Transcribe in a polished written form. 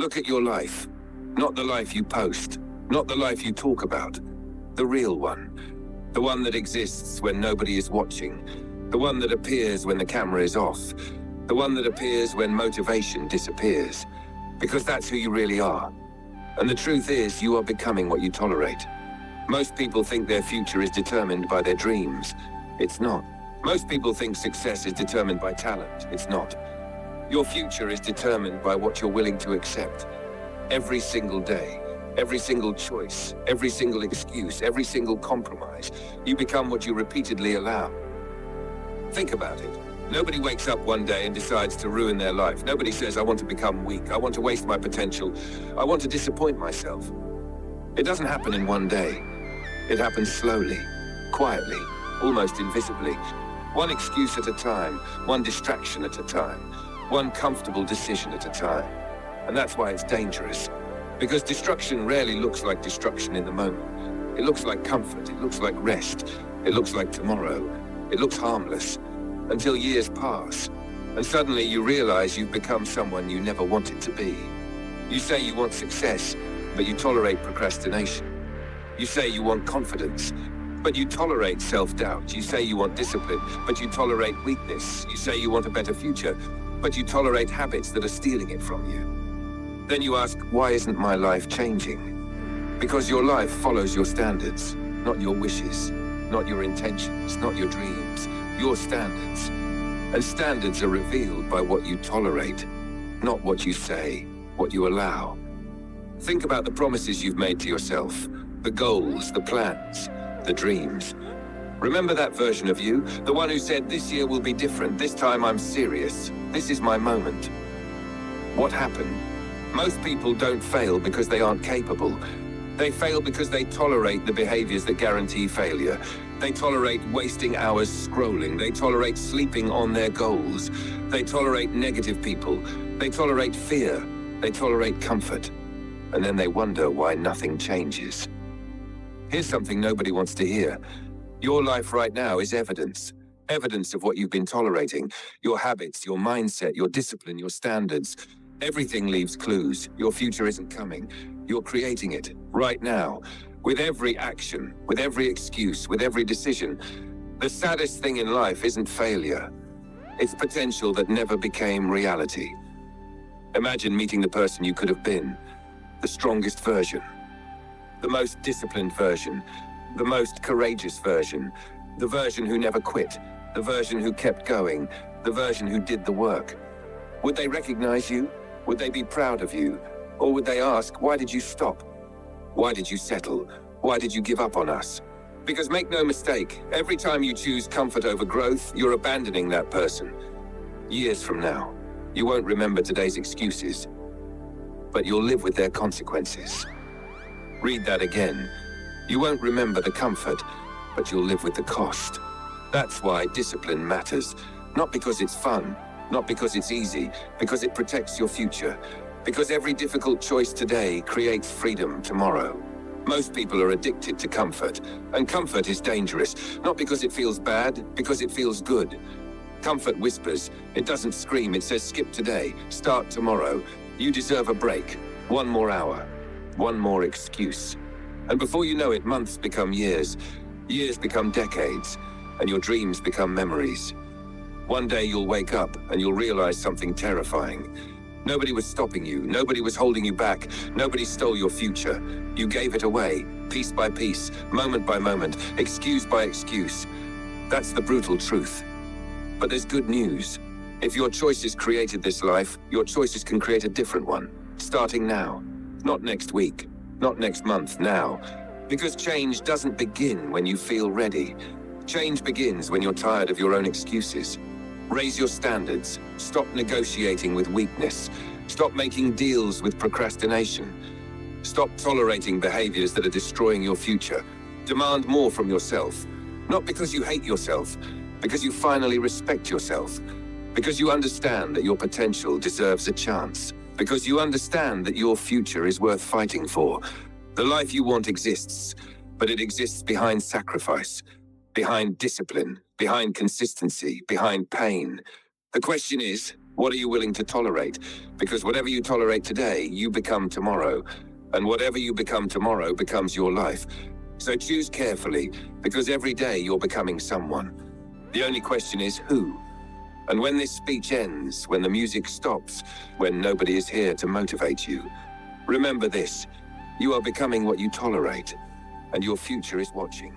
Look at your life. Not the life you post, not the life you talk about. The real one. The one that exists when nobody is watching. The one that appears when the camera is off. The one that appears when motivation disappears. Because that's who you really are. And the truth is, you are becoming what you tolerate. Most people think their future is determined by their dreams. It's not. Most people think success is determined by talent. It's not. Your future is determined by what you're willing to accept. Every single day, every single choice, every single excuse, every single compromise, you become what you repeatedly allow. Think about it. Nobody wakes up one day and decides to ruin their life. Nobody says, I want to become weak. I want to waste my potential. I want to disappoint myself. It doesn't happen in one day. It happens slowly, quietly, almost invisibly. One excuse at a time, one distraction at a time, one comfortable decision at a time. And that's why it's dangerous. Because destruction rarely looks like destruction in the moment. It looks like comfort. It looks like rest. It looks like tomorrow. It looks harmless. Until years pass, and suddenly you realize you've become someone you never wanted to be. You say you want success, but you tolerate procrastination. You say you want confidence, but you tolerate self-doubt. You say you want discipline, but you tolerate weakness. You say you want a better future, but you tolerate habits that are stealing it from you. Then you ask, why isn't my life changing? Because your life follows your standards, not your wishes, not your intentions, not your dreams. Your standards. And standards are revealed by what you tolerate, not what you say, what you allow. Think about the promises you've made to yourself, the goals, the plans, the dreams. Remember that version of you, the one who said, this year will be different, this time I'm serious, this is my moment. What happened? Most people don't fail because they aren't capable. They fail because they tolerate the behaviors that guarantee failure. They tolerate wasting hours scrolling. They tolerate sleeping on their goals. They tolerate negative people. They tolerate fear. They tolerate comfort. And then they wonder why nothing changes. Here's something nobody wants to hear. Your life right now is evidence. Evidence of what you've been tolerating. Your habits, your mindset, your discipline, your standards. Everything leaves clues. Your future isn't coming. You're creating it right now. With every action, with every excuse, with every decision. The saddest thing in life isn't failure. It's potential that never became reality. Imagine meeting the person you could have been. The strongest version. The most disciplined version. The most courageous version. The version who never quit. The version who kept going. The version who did the work. Would they recognize you? Would they be proud of you? Or would they ask, why did you stop? Why did you settle? Why did you give up on us? Because make no mistake, every time you choose comfort over growth, you're abandoning that person. Years from now, you won't remember today's excuses, but you'll live with their consequences. Read that again. You won't remember the comfort, but you'll live with the cost. That's why discipline matters. Not because it's fun, not because it's easy, because it protects your future. Because every difficult choice today creates freedom tomorrow. Most people are addicted to comfort, and comfort is dangerous, not because it feels bad, because it feels good. Comfort whispers, it doesn't scream, it says skip today, start tomorrow. You deserve a break, one more hour, one more excuse. And before you know it, months become years, years become decades, and your dreams become memories. One day you'll wake up and you'll realize something terrifying. Nobody was stopping you. Nobody was holding you back. Nobody stole your future. You gave it away, piece by piece, moment by moment, excuse by excuse. That's the brutal truth. But there's good news. If your choices created this life, your choices can create a different one, starting now. Not next week, not next month, now. Because change doesn't begin when you feel ready. Change begins when you're tired of your own excuses. Raise your standards. Stop negotiating with weakness. Stop making deals with procrastination. Stop tolerating behaviors that are destroying your future. Demand more from yourself. Not because you hate yourself, because you finally respect yourself. Because you understand that your potential deserves a chance. Because you understand that your future is worth fighting for. The life you want exists, but it exists behind sacrifice, behind discipline, behind consistency, behind pain. The question is, What are you willing to tolerate? Because whatever you tolerate today, you become tomorrow. And whatever you become tomorrow becomes your life. So choose carefully, because every day you're becoming someone. The only question is who? And when this speech ends, when the music stops, when nobody is here to motivate you, remember this: you are becoming what you tolerate, and your future is watching.